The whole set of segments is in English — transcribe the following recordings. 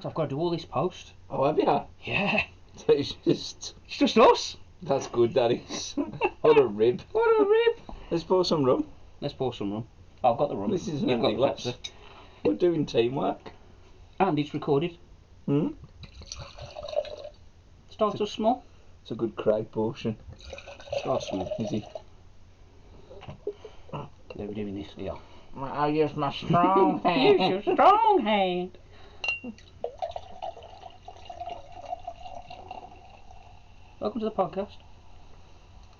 mate, I've got to do all this post. Oh, have you? Yeah. So it's just us. That's good, Daddy. What a rib. What a rib. Let's pour some rum. Let's pour some rum. I've got the rum. This is You've got the Pepsi. We're doing teamwork. And it's recorded. Starts off small. It's a good Craig portion. Start small. Is he? They were doing this. Yeah. I'll use my strong hand. Use your strong hand. Welcome to the podcast.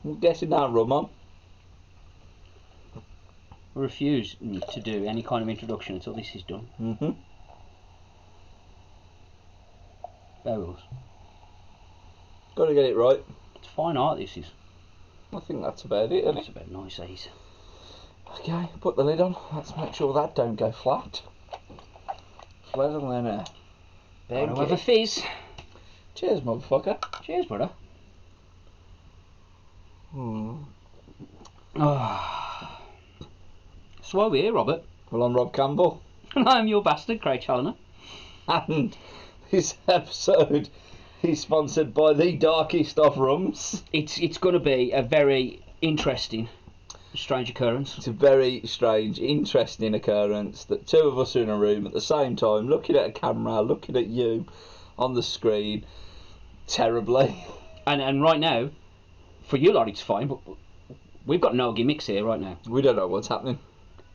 I'm guessing that rum on. I refuse to do any kind of introduction until this is done. Bear with us. Got to get it right. It's fine art, this is. I think that's about it, isn't That's it? about nice, ease. Okay, put the lid on. Let's make sure that don't go flat. Flatter than a Gotta have a fizz. Cheers, motherfucker. Cheers, brother. So why are we here, Robert? Well, I'm Rob Campbell. And I'm your bastard, Craig Challoner. And this episode is sponsored by the darkest of rums. It's going to be a very interesting, strange occurrence. It's a very strange, interesting occurrence that two of us are in a room at the same time, looking at a camera, looking at you on the screen, terribly. And right now, for you lot it's fine, but we've got no gimmicks here right now. We don't know what's happening.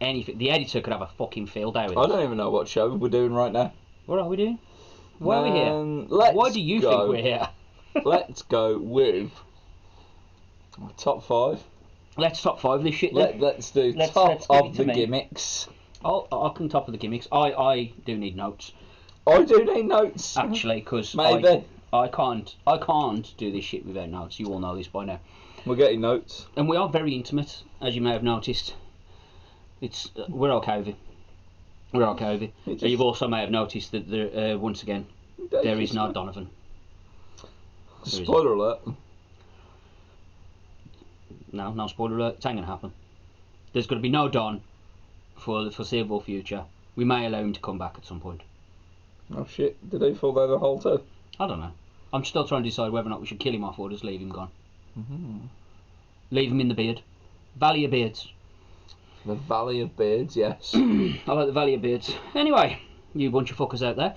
Anything. The editor could have a fucking field day with I us. don't even know what show we're doing right now. What are we doing? Why are we here? Why do you think we're here? Let's go with top 5. Let's top 5 this shit then. Let's do Let's top give it of to the me. gimmicks. I can top of the gimmicks. I do need notes, I do need notes. actually, because Maybe. I can't do this shit without notes. You all know this by now. We're getting notes. And we are very intimate, as you may have noticed. We're okay with it. We're okay with it. It You've also may have noticed that there, once again, there is no Donovan. Spoiler alert. No spoiler alert. It ain't gonna happen. There's going to be no Don for the foreseeable future. We may allow him to come back at some point. Oh shit, did he fall down the hole too? I don't know. I'm still trying to decide whether or not we should kill him off or just leave him gone. Leave him in the beard. Valley of Beards. The Valley of Beards, yes. I like the Valley of Beards. Anyway, you bunch of fuckers out there.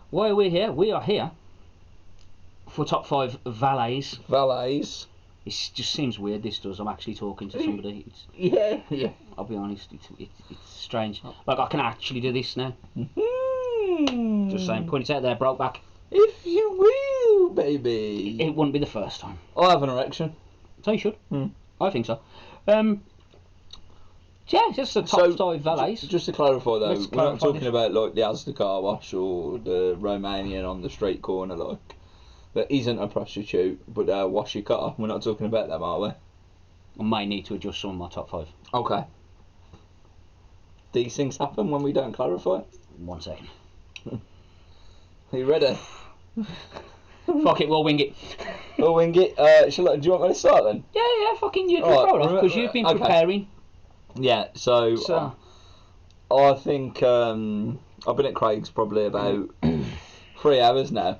Why are we here? We are here for top 5 valets. Valets. It just seems weird, this does. I'm actually talking to somebody. Yeah. I'll be honest, it's strange. Like, I can actually do this now. Just saying, point it out there, broke back. If you will, baby. It wouldn't be the first time. I have an erection. So you should. I think so. Yeah, just the top 5 valets. Just to clarify though, Let's we're not clarify talking this. about like the Asda car wash or the Romanian on the street corner, like that isn't a prostitute, but wash your car. We're not talking about them, are we? I may need to adjust some of my top 5. Okay. These things happen when we don't clarify. 1 second. Are you ready? Fuck it, we'll wing it. We'll wing it. Do you want me to start then? Yeah, fucking you Alright, control off, because you've been okay. preparing. Yeah, so I think I've been at Craig's probably about 3 hours now.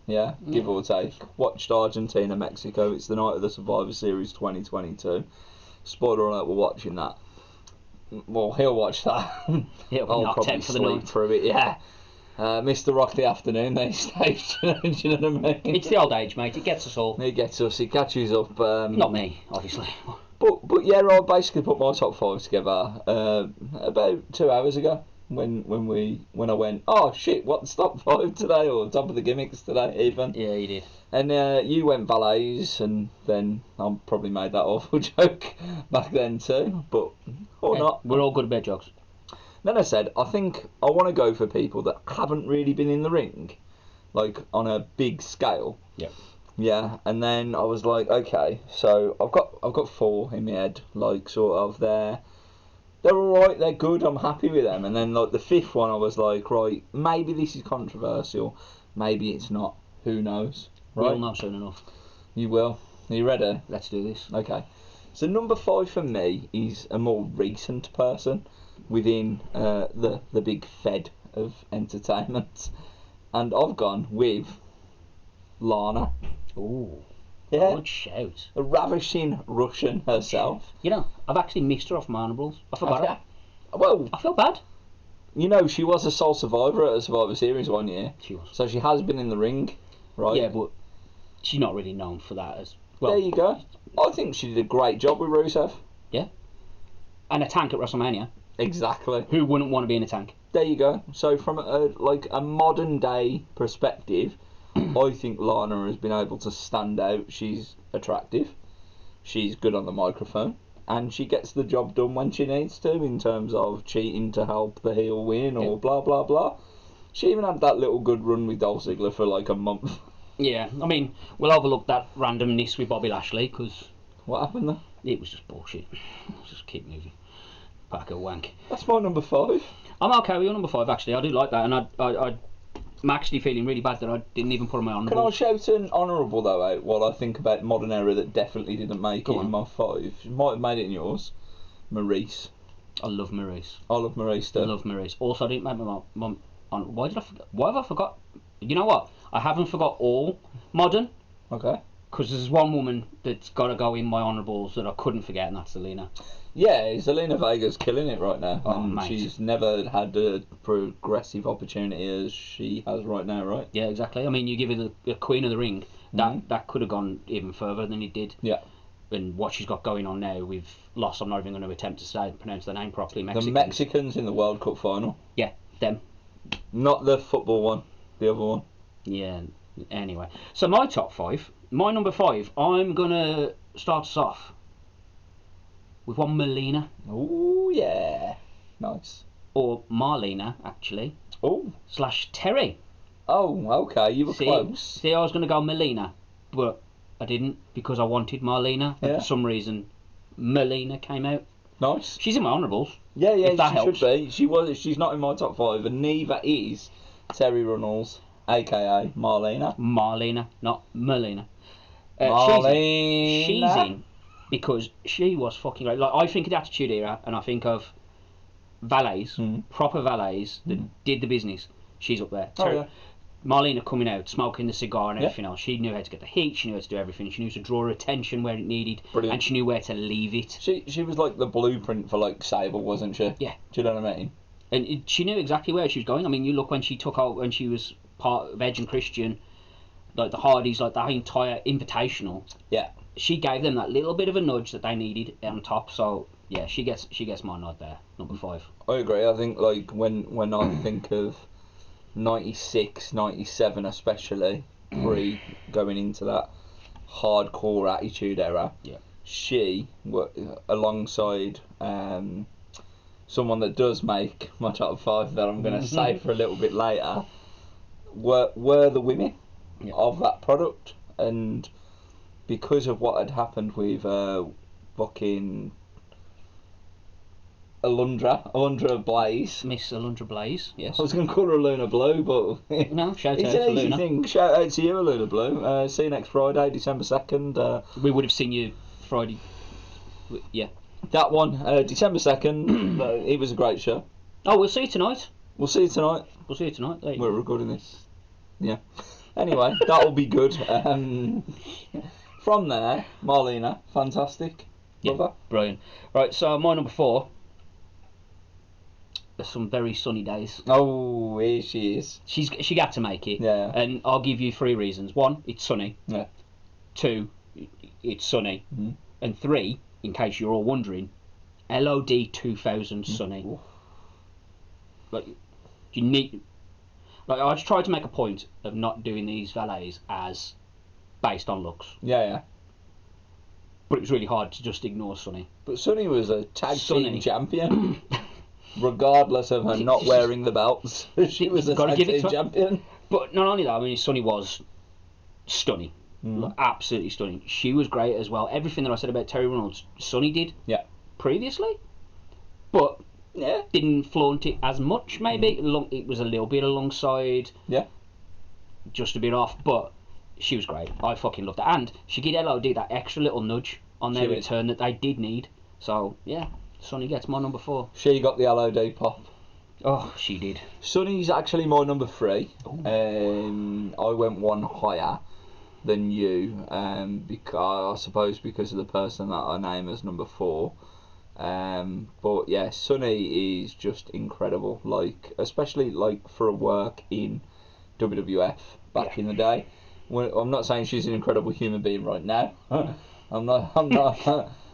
Yeah, give or take. Watched Argentina, Mexico. It's the night of the Survivor Series 2022. Spoiler alert, we're watching that. Well, he'll watch that. He'll be I'll knocked probably out for the sleep night. through it, yeah. Mr. Rock the afternoon, they staged. Do you know what I mean? It's the old age, mate. It gets us all. It gets us, it catches up. Not me, obviously. But yeah, I basically put my top 5 together about 2 hours ago when I went, oh shit, what's top 5 today, or top of the gimmicks today even. Yeah, you did. And you went valets, and then I probably made that awful joke back then too, but not. We're all good about jokes. Then I said, I think I want to go for people that haven't really been in the ring, like on a big scale. Yep. Yeah, and then I was like, okay, so I've got 4 in my head, like sort of they're alright, they're good, I'm happy with them. And then like the 5th one, I was like, right, maybe this is controversial, maybe it's not, who knows? Right? We'll know soon enough. You will. Are you ready? Let's do this. Okay. So number 5 for me is a more recent person within the big Fed of entertainment. And I've gone with Lana. Ooh. Yeah. Good shout. A ravishing Russian herself. You know, I've actually missed her off my honourables. I forgot her. Well, I feel bad. you know, she was a sole survivor at a Survivor Series one year. She was. So she has been in the ring, right? Yeah, but she's not really known for that as well. There you go. I think she did a great job with Rusev. Yeah. And a tank at WrestleMania. Exactly. Who wouldn't want to be in a tank? There you go. So from a modern day perspective, I think Lana has been able to stand out. She's attractive. She's good on the microphone. And she gets the job done when she needs to, in terms of cheating to help the heel win or blah, blah, blah. She even had that little good run with Dolph Ziggler for like a month. Yeah, I mean, we'll overlook that randomness with Bobby Lashley, because... What happened there? It was just bullshit. Just keep moving. Pack of wank. That's my number 5. I'm okay with your number 5, actually. I do like that, and I'm actually feeling really bad that I didn't even put on my honourable. Can I shout an honourable, though, out while I think about modern era that definitely didn't make it in my 5? She might have made it in yours. Maurice. I love Maurice. I love Maurice, too. I love Maurice. Also, I didn't make my mum on. Why did I forget? Why have I forgot? You know what? I haven't forgot all modern. Okay. Because there's one woman that's got to go in my honourables that I couldn't forget, and that's Zelina. Yeah, Zelina Vega's killing it right now. Oh, and mate. she's never had a progressive opportunity as she has right now, right? Yeah, exactly. I mean, you give her the Queen of the Ring, that could have gone even further than it did. Yeah. And what she's got going on now with Loss, I'm not even going to attempt to pronounce the name properly. The Mexicans in the World Cup final. Yeah, them. Not the football one, the other one. Yeah, anyway. So my top 5, my number 5, I'm going to start us off with one Melina. Oh yeah. Nice. Or Marlena, actually. Oh. / Terry. Oh, okay, you were close. See, I was going to go Melina, but I didn't, because I wanted Marlena, but for some reason Melina came out. Nice. She's in my honourables. Yeah, if that she helps. should be. She's not in my top 5, and neither is Terry Runnels, aka Marlena. Marlena, not Melina. Marlena. She's in because she was fucking great. Like, I think of the Attitude Era, and I think of valets, proper valets that did the business. She's up there. Oh, yeah. Marlena coming out, smoking the cigar and everything else. She knew how to get the heat, she knew how to do everything, she knew to draw attention where it needed. Brilliant. And she knew where to leave it. She was like the blueprint for like Sable, wasn't she? Yeah. Do you know what I mean? And she knew exactly where she was going. I mean, you look when she took out, when she was part of Edge and Christian, like the Hardys, like that entire Invitational. Yeah. She gave them that little bit of a nudge that they needed on top. So yeah, she gets my nod there, number 5. I agree. I think like when I think of 96, 97 especially, going into that hardcore Attitude Era, she, alongside someone that does make my top 5 that I'm going to say for a little bit later, were the women of that product. And because of what had happened with fucking Alundra Blaze. Miss Alundra Blaze, yes. I was going to call her Luna Blue, but... No, shout it's out to an easy Luna. thing. Shout out to you, Luna Blue. See you next Friday, December 2nd. We would have seen you Friday. Yeah. That one, December 2nd. It was a great show. Oh, we'll see you tonight. We'll see you tonight. We'll see you tonight. There you We're go. recording this. Yeah. Anyway, that'll be good. From there, Marlena, fantastic. Love her. Brilliant. Right, so my number 4. There's some very sunny days. Oh, here she is. She got to make it. Yeah. And I'll give you 3 reasons. 1, it's sunny. Yeah. 2, it's sunny. And 3, in case you're all wondering, LOD 2000 sunny. Ooh. Like, you need... Like, I just tried to make a point of not doing these valets as based on looks. Yeah. But it was really hard to just ignore Sunny. But Sunny was a tag team champion. Regardless of her not wearing the belts, she was a tag team champion. But not only that, I mean, Sunny was stunning. Like, absolutely stunning. She was great as well. Everything that I said about Terry Reynolds, Sunny did previously. But didn't flaunt it as much, maybe. It was a little bit alongside. Yeah. Just a bit off, but she was great. I fucking loved it. And she gave LOD that extra little nudge on their return that they did need. So, yeah, Sunny gets my number 4. She got the LOD pop. Oh, she did. Sunny's actually my number 3. I went one higher than you, because I suppose because of the person that I name as number 4. But yeah, Sunny is just incredible. Like, especially like for a work in WWF back in the day. I'm not saying she's an incredible human being right now. I'm not.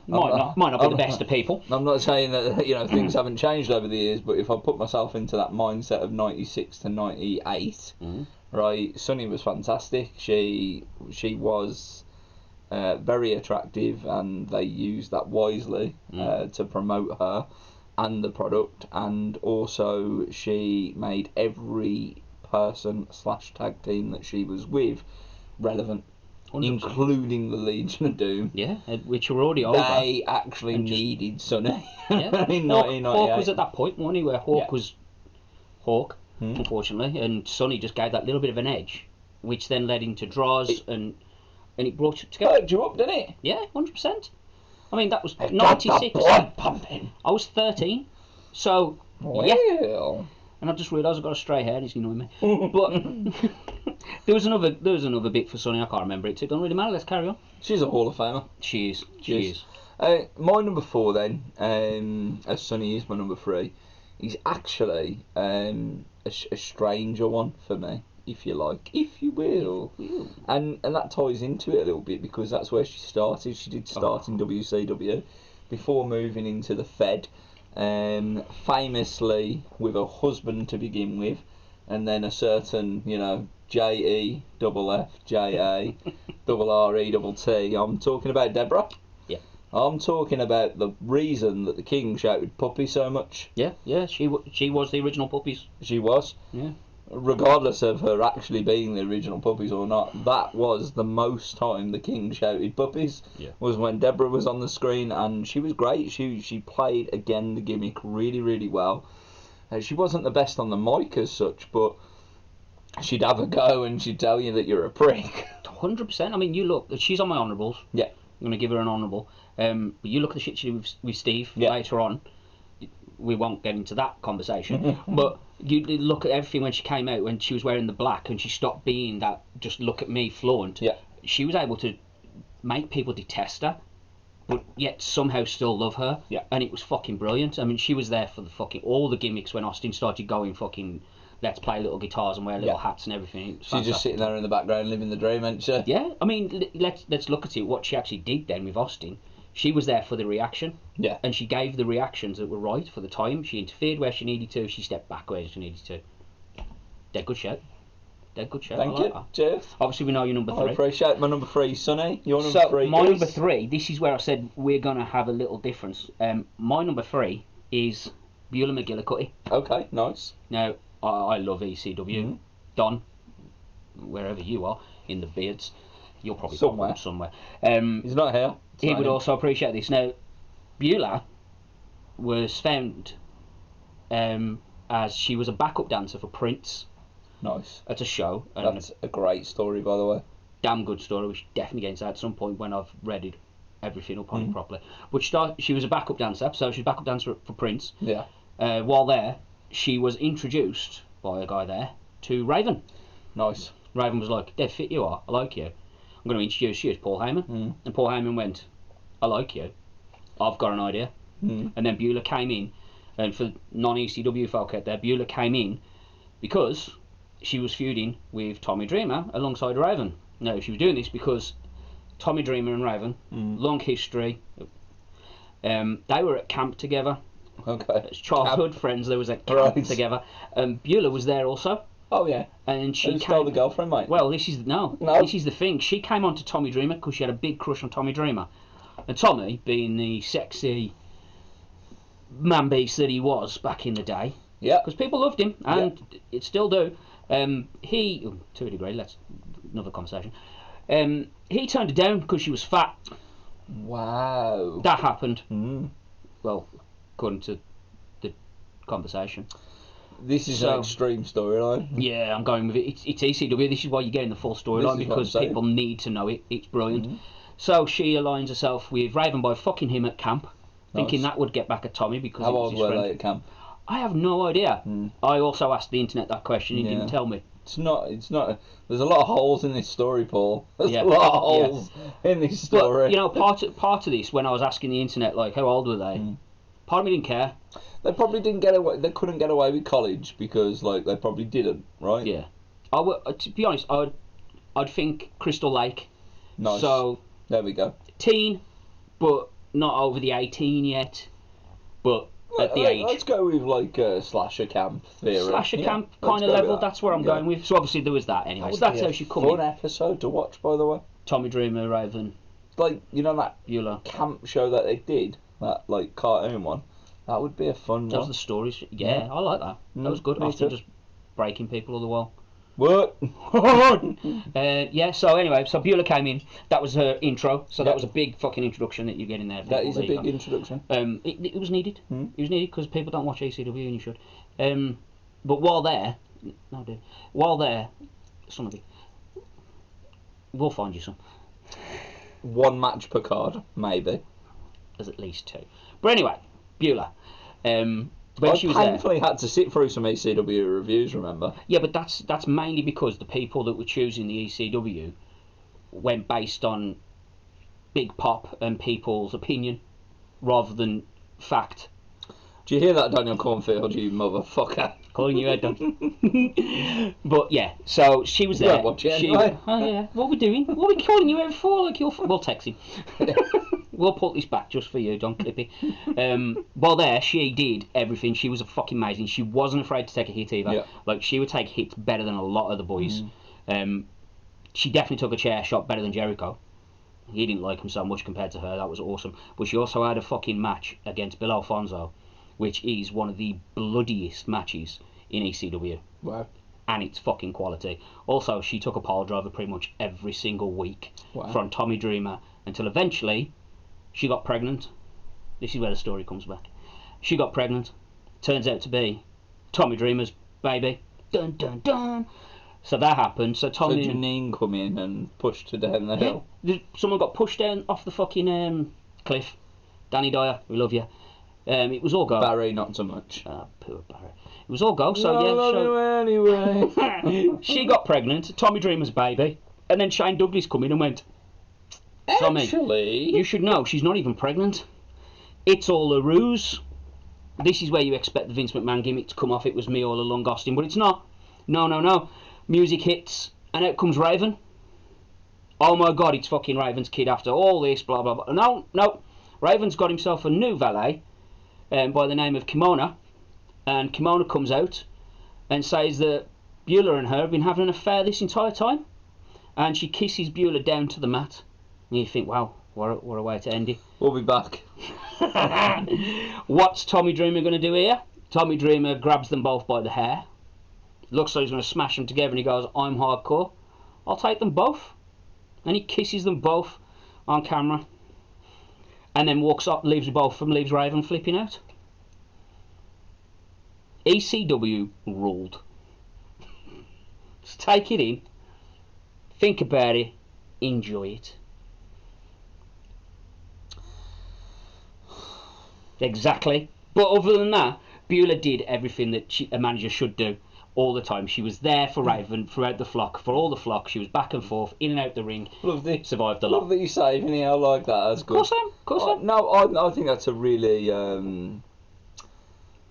Might not be the best of people. I'm not saying that things haven't changed over the years, but if I put myself into that mindset of 96 to 98, right, Sunny was fantastic. She was very attractive, and they used that wisely to promote her and the product, and also she made every person / tag team that she was with relevant. 100%. Including the Legion of Doom. Yeah, which were already over. They actually needed Sunny. Yeah. In 1998. Hawk was at that point, wasn't he, where Hawk was Hawk, unfortunately, and Sunny just gave that little bit of an edge, which then led into draws, and it brought you together. Perked you up, didn't it? Yeah, 100%. I mean, that was 96. I was 13, so yeah. And I just realised I've got a stray hair and it's annoying me. But there was another bit for Sunny, I can't remember it, so it doesn't really matter, let's carry on. She's a Hall of Famer. She is. My number 4 then, as Sunny is my number 3, is actually a stranger one for me, if you like, if you will. And that ties into it a little bit, because that's where she started. She did start in WCW before moving into the Fed. Famously with a husband to begin with, and then a certain, J-E, double F, J-A, double R-E, double T. I'm talking about Deborah. Yeah. I'm talking about the reason that the King shouted puppy so much. Yeah, she was the original puppies. She was. Yeah. Regardless of her actually being the original puppies or not, that was the most time the King shouted puppies. Yeah. Was when Deborah was on the screen, and she was great. She played again the gimmick really, really well. She wasn't the best on the mic as such, but she'd have a go and she'd tell you that you're a prick. 100%. I mean, you look, she's on my honourables. Yeah. I'm going to give her an honourable. But you look at the shit she did with Steve later on. We won't get into that conversation, but you look at everything when she came out, when she was wearing the black and she stopped being that just look at me flaunt. Yeah. She was able to make people detest her, but yet somehow still love her. Yeah. And it was fucking brilliant. I mean, she was there for the fucking all the gimmicks when Austin started going fucking let's play little guitars and wear little hats and everything. She's just sitting there in the background living the dream, ain't she? Yeah. I mean, let's look at it. What she actually did then with Austin. She was there for the reaction. Yeah. And she gave the reactions that were right for the time. She interfered where she needed to. She stepped back where she needed to. Dead good shout. Thank you. Cheers. Obviously, we know you're number 3. I appreciate my number 3, Sunny. Your number 3 my number 3, this is where I said we're going to have a little difference. My number 3 is Beulah McGillicuddy. Okay, nice. Now, I love ECW. Don, wherever you are, in the beards. You'll probably somewhere. He's not here. He would also appreciate this. Now, Beulah was found as she was a backup dancer for Prince. Nice. At a show. That's a great story, by the way. Damn good story. We should definitely get into that at some point when I've read everything up on it properly. But she was a backup dancer, so she was a backup dancer for Prince. Yeah. While there, she was introduced by a guy there to Raven. Nice. Raven was like, "Dead fit you are. I like you. I'm going to introduce you as Paul Heyman." And Paul Heyman went, "I like you. I've got an idea." And then Beulah came in, and for non-ECW folk out there, Beulah came in because she was feuding with Tommy Dreamer alongside Raven. No, she was doing this because Tommy Dreamer and Raven, long history. They were at camp together. Okay. As childhood friends, they was at camp together. Beulah was there also. Oh yeah. And she stole the girlfriend, mate. Well, this is the thing. She came on to Tommy Dreamer because she had a big crush on Tommy Dreamer, and Tommy, being the sexy man beast that he was back in the day, because people loved him and it still do. He, to a degree, that's another conversation. He turned her down because she was fat. Wow. That happened. Well, according to the conversation. This is an extreme storyline. Yeah, I'm going with it. It's ECW. This is why you're getting the full storyline, because people need to know it. It's brilliant. So she aligns herself with Raven by fucking him at camp, thinking that would get back at Tommy because how old were they at camp? I have no idea. I also asked the internet that question. He didn't tell me. It's not. There's a lot of holes in this story, Paul. There's a lot of holes in this story. But, you know, part of this, when I was asking the internet, like, how old were they? Part of me didn't care. They probably didn't get away. They couldn't get away with college because, like, they probably didn't, right? Yeah. I would, to be honest, I'd think Crystal Lake. Nice. So there we go. Teen, but not over the 18 yet. But at the age. Let's go with like a slasher camp theory. Slasher camp kind of level. That's where I'm going with. So obviously there was that anyway. So that's how she come in. Fun episode to watch, by the way. Tommy Dreamer, Raven. Like, you know that Beulah camp show that they did, that like cartoon one. That would be a fun one. That was the stories. Yeah, I like that. That was good. After just breaking people all the while. What? Yeah, so anyway, so Beulah came in. That was her intro. So that was a big fucking introduction that you get in there. That is a big introduction. It was needed. It was needed because people don't watch ECW and you should. But while there, some of you, we'll find you some. One match per card, maybe. There's at least 2. But anyway, Beulah. When she was painfully had to sit through some ECW reviews, remember? Yeah, but that's mainly because the people that were choosing the ECW went based on Big Pop and people's opinion rather than fact. Do you hear that, Daniel Cornfield, you motherfucker? Calling you out, don't. But yeah, so she was there. Watch it anyway. Oh yeah, what are we doing? What are we calling you out for? Like we'll text him. We'll put this back just for you, John Clippy. While there, she did everything. She was fucking amazing. She wasn't afraid to take a hit either. Yeah. Like, she would take hits better than a lot of the boys. She definitely took a chair shot better than Jericho. He didn't like him so much compared to her. That was awesome. But she also had a fucking match against Bill Alfonso, which is one of the bloodiest matches in ECW. Wow. And it's fucking quality. Also, she took a pile driver pretty much every single week from Tommy Dreamer until eventually she got pregnant. This is where the story comes back. She got pregnant. Turns out to be Tommy Dreamer's baby. Dun dun dun. So that happened. So Tommy. So Janine come in and pushed her down the hill. Someone got pushed down off the fucking cliff. Danny Dyer, we love you. It was all go. Barry, not so much. Poor Barry. It was all go. So anyway. She got pregnant. Tommy Dreamer's baby, and then Shane Douglas come in and went. Tommy, actually, you should know she's not even pregnant. It's all a ruse. This is where you expect the Vince McMahon gimmick to come off. It was me all along, Austin, but it's not. No. Music hits, and out comes Raven. Oh my God, it's fucking Raven's kid after all this, blah blah blah. No. Raven's got himself a new valet, by the name of Kimona, and Kimona comes out and says that Beulah and her have been having an affair this entire time, and she kisses Beulah down to the mat. And you think, wow, what a way to end it. We'll be back. What's Tommy Dreamer going to do here? Tommy Dreamer grabs them both by the hair. Looks like he's going to smash them together, and he goes, I'm hardcore. I'll take them both. And he kisses them both on camera. And then walks up, leaves Raven flipping out. ECW ruled. Just take it in. Think about it. Enjoy it. Exactly. But other than that, Beulah did everything that a manager should do all the time. She was there for Raven throughout the flock, for all the flock. She was back and forth, in and out the ring. Survived the lot. Love that you saving it. I like that. That's good. Of course I am. No, I think that's a really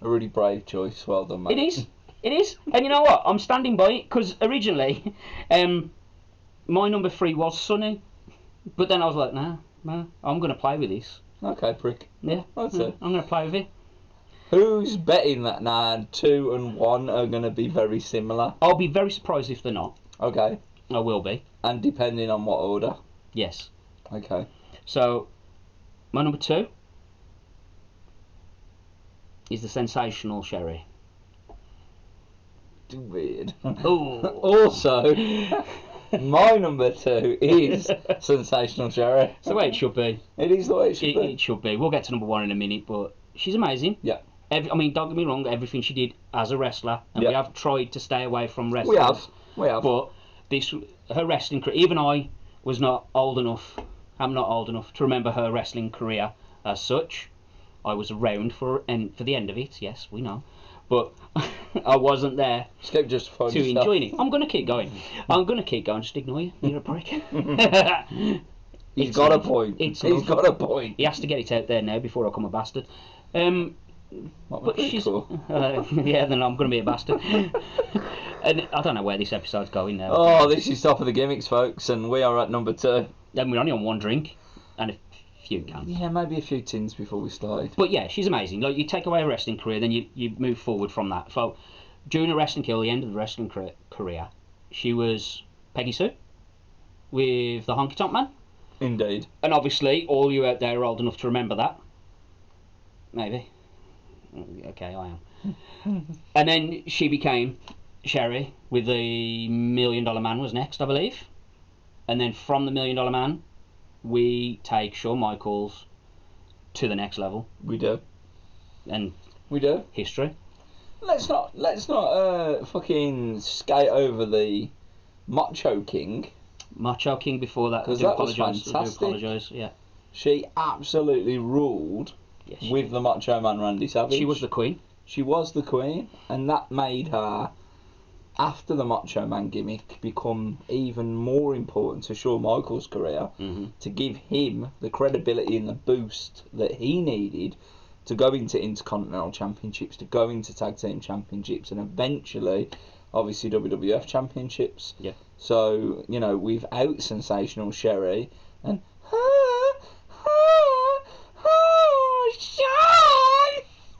brave choice. Well done, mate. It is. And you know what? I'm standing by it, because originally, my number 3 was Sunny. But then I was like, nah, I'm going to play with this. Okay, prick. Yeah, that's it. I'm going to play with it. Who's betting that now 2 and 1 are going to be very similar? I'll be very surprised if they're not. Okay. I will be. And depending on what order? Yes. Okay. So, my number 2 is the Sensational Sherry. Weird. Ooh. Also, my number 2 is Sensational Sherry. It's the way it should be. It is the way it should be. It should be. We'll get to number 1 in a minute, but she's amazing. Yeah. I mean, don't get me wrong, everything she did as a wrestler, and we have tried to stay away from wrestlers. We have. But her wrestling career, even I was not old enough, I'm not old enough to remember her wrestling career as such. I was around for the end of it, yes, we know. but I wasn't there Escape justifying to yourself. enjoy it. I'm going to keep going. Just ignore you. You're a prick. He's got a point. He's got a point. He has to get it out there now before I become a bastard. But she's cool. yeah, then I'm going to be a bastard. And I don't know where this episode's going now. Oh, this is top of the gimmicks, folks, and we are at number 2. And we're only on one drink and a few cans. Yeah, maybe a few tins before we started. But yeah, she's amazing. Like, you take away her wrestling career, then you move forward from that. So during her wrestling career, the end of the wrestling career, she was Peggy Sue with the Honky Tonk Man. Indeed. And obviously, all you out there are old enough to remember that. Maybe. Okay, I am. And then she became Sherry with the $1 Million Man was next, I believe. And then from the $1 Million Man, we take Shawn Michaels to the next level. We do. And we do. History. Let's not fucking skate over the Macho King. Macho King before that. Because that was fantastic. I do apologise, yeah. She absolutely ruled with the Macho Man Randy Savage. She was the queen. She was the queen, and that made her, after the Macho Man gimmick, become even more important to Shawn Michaels' career, to give him the credibility and the boost that he needed to go into Intercontinental Championships, to go into Tag Team Championships, and eventually, obviously, WWF Championships. Yeah. So, you know, without Sensational Sherry, and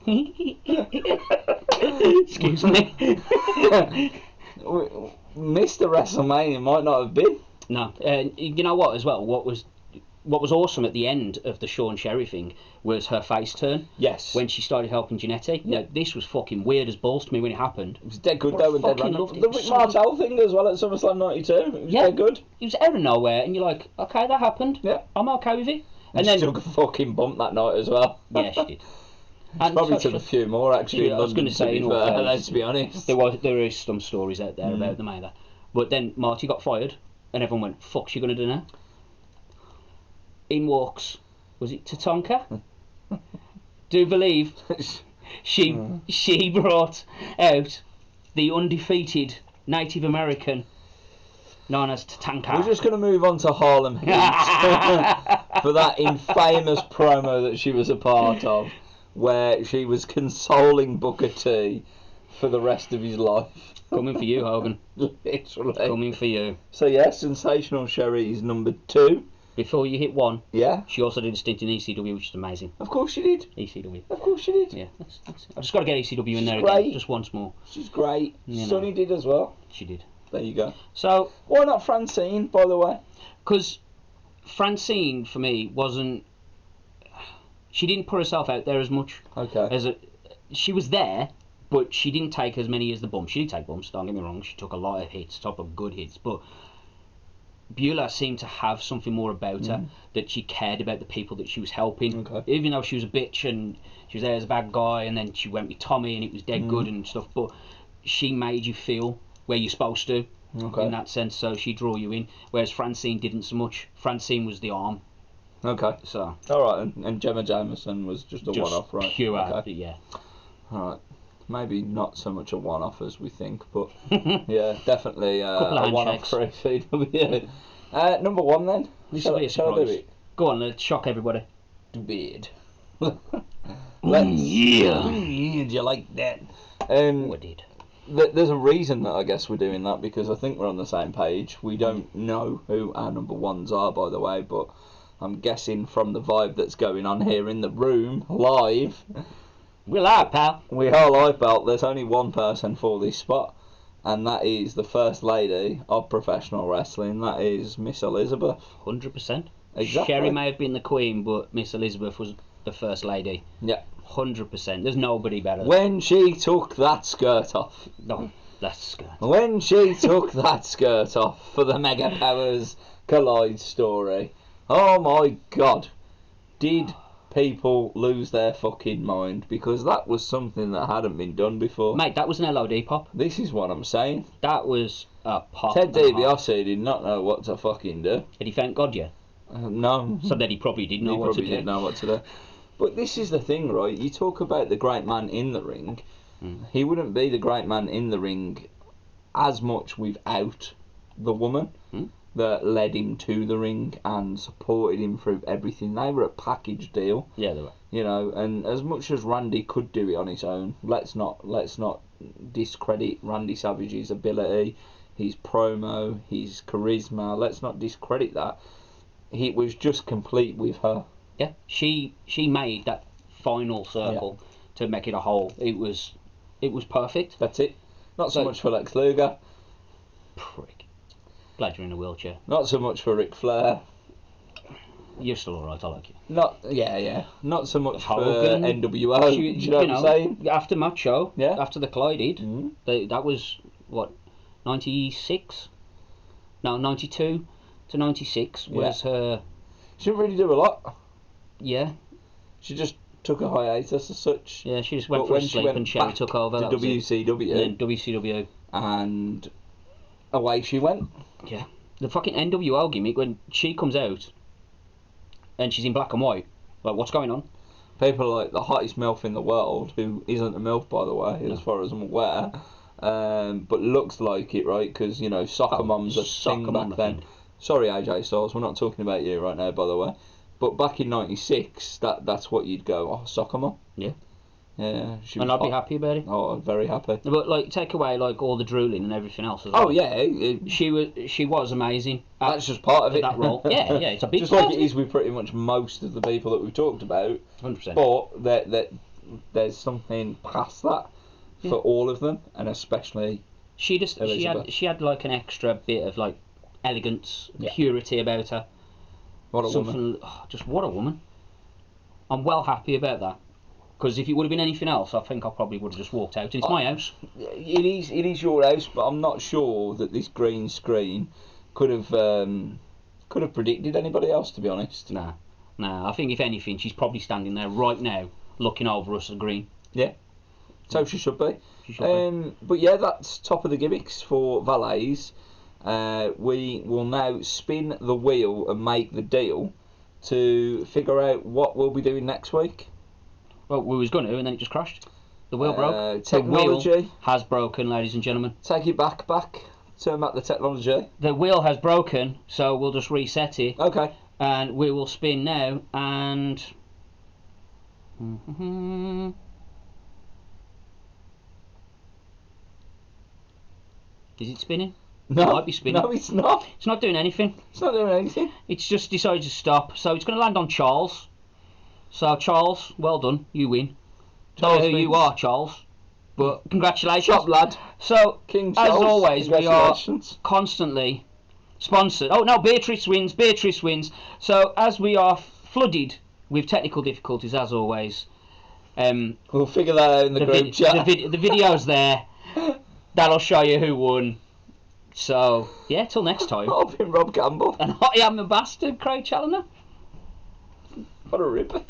excuse me. Mr. WrestleMania might not have been. No, you know what? As well, what was awesome at the end of the Shawn Sherry thing was her face turn. Yes. When she started helping Jannetty. Yeah. Now, this was fucking weird as balls to me when it happened. It was dead good But though. I fucking loved it. The Rick Martel thing as well at SummerSlam 92. It was dead good. It was out of nowhere, and you're like, okay, that happened. Yeah. I'm okay with it. And then she took a fucking bump that night as well. Yeah, she did. And probably took a few more actually. I was going to say, let's be honest. There is some stories out there about them either. But then Marty got fired, and everyone went, "Fuck's she going to do now?" In walks, was it Tatanka? Do you believe she brought out the undefeated Native American known as Tatanka? We're just going to move on to Harlem Heat for that infamous promo that she was a part of, where she was consoling Booker T for the rest of his life. Coming for you, Hogan. Literally. Coming for you. So yeah, Sensational Sherry is number 2. Before you hit 1, yeah, she also did a stint in ECW, which is amazing. Of course she did. ECW. Of course she did. Yeah, I just got to get ECW in there great. again, just once more. She's great. Sonny did as well. She did. There you go. So why not Francine, by the way? Because Francine, for me, wasn't... She didn't put herself out there as much. Okay. She was there, but she didn't take as many as the bumps. She did take bumps, don't get me wrong. She took a lot of hits, top of good hits, but Beulah seemed to have something more about her, that she cared about the people that she was helping. Okay. Even though she was a bitch and she was there as a bad guy, and then she went with Tommy and it was dead good and stuff, but she made you feel where you're supposed to, in that sense, so she drew you in, whereas Francine didn't so much. Francine was the arm. Okay. So. Alright, and Gemma Jameson was just a one-off, right? Pure, okay. Yeah. Alright. Maybe not so much a one-off as we think, but yeah, definitely a one-off for FCW. Number 1 then. Shall I do it? Go on, let's shock everybody. Beard. Yeah. Do you like that? I did. There's a reason that I guess we're doing that, because I think we're on the same page. We don't know who our number 1s are, by the way, but I'm guessing from the vibe that's going on here in the room, live. We're live, pal. We are live, pal. There's only one person for this spot, and that is the First Lady of professional wrestling. That is Miss Elizabeth. 100%. Exactly. Sherry may have been the queen, but Miss Elizabeth was the First Lady. Yeah. 100%. There's nobody better. When she took that skirt off. No, that skirt. When she took that skirt off for the Mega Powers Collide story. Oh my God. Did people lose their fucking mind, because that was something that hadn't been done before. Mate, that was an LOD pop. This is what I'm saying. That was a pop. Ted DiBiase did not know what to fucking do. Did he thank God yet? No. So then he probably didn't know what to do. Didn't know what to do. But this is the thing, right? You talk about the great man in the ring. He wouldn't be the great man in the ring as much without the woman that led him to the ring and supported him through everything. They were a package deal. Yeah, they were. You know, and as much as Randy could do it on his own, let's not discredit Randy Savage's ability, his promo, his charisma. Let's not discredit that. He was just complete with her. Yeah, she made that final circle to make it a whole. It was perfect. That's it. Not so much for Lex Luger. Prick. Glad you're in a wheelchair. Not so much for Ric Flair. You're still alright, I like you. Not so much Hogan, for NWO. You know what I'm saying? After Macho, yeah. After the Collided, that was, what, 96? No, 92 to 96 was her... She didn't really do a lot. Yeah. She just took a hiatus as such. Yeah, she just went for a sleep and Sherry took over. To WCW. And WCW. And away she went. Yeah. The fucking NWO gimmick, when she comes out and she's in black and white, like, what's going on? People are like the hottest MILF in the world, who isn't a MILF, by the way, as far as I'm aware, but looks like it, right? Because, you know, soccer mom's a thing back then. Sorry, AJ Styles, we're not talking about you right now, by the way. But back in '96, that's what you'd go, oh, soccer mom. Yeah. Yeah. And I'd be happy about it. Oh, very happy. But, like, take away, like, all the drooling and everything else as well. Oh, yeah. She was amazing. That's just part of it. That role. Yeah, it's a big just like it is with pretty much most of the people that we've talked about. 100%. But there's something past that for all of them, and especially she had like an extra bit of, like, elegance, purity about her. What a woman. Just what a woman. I'm well happy about that. Because if it would have been anything else, I think I probably would have just walked out. And it's my house. It is your house, but I'm not sure that this green screen could have predicted anybody else, to be honest. Nah. I think if anything, she's probably standing there right now, looking over us at green. Yeah. So she should be. But yeah, that's top of the gimmicks for valets. We will now spin the wheel and make the deal to figure out what we'll be doing next week. Well, we was going to, and then it just crashed. The wheel broke. Technology. The wheel has broken, ladies and gentlemen. Take it back. Turn back the technology. The wheel has broken, so we'll just reset it. Okay. And we will spin now, and... Is it spinning? No, it might be spinning. No, it's not. It's not doing anything. It's not doing anything. It's just decided to stop. So it's going to land on Charles. So Charles, well done. You win. Don't know who you are, Charles. But congratulations. Top lad. So, King as Charles, always, we are constantly sponsored. Oh, no, Beatrice wins. So, as we are flooded with technical difficulties, as always... we'll figure that out in the group chat. The video's there. That'll show you who won. So, yeah, till next time. I've been Rob Campbell. And I am the bastard, Craig Challoner. What a ripper.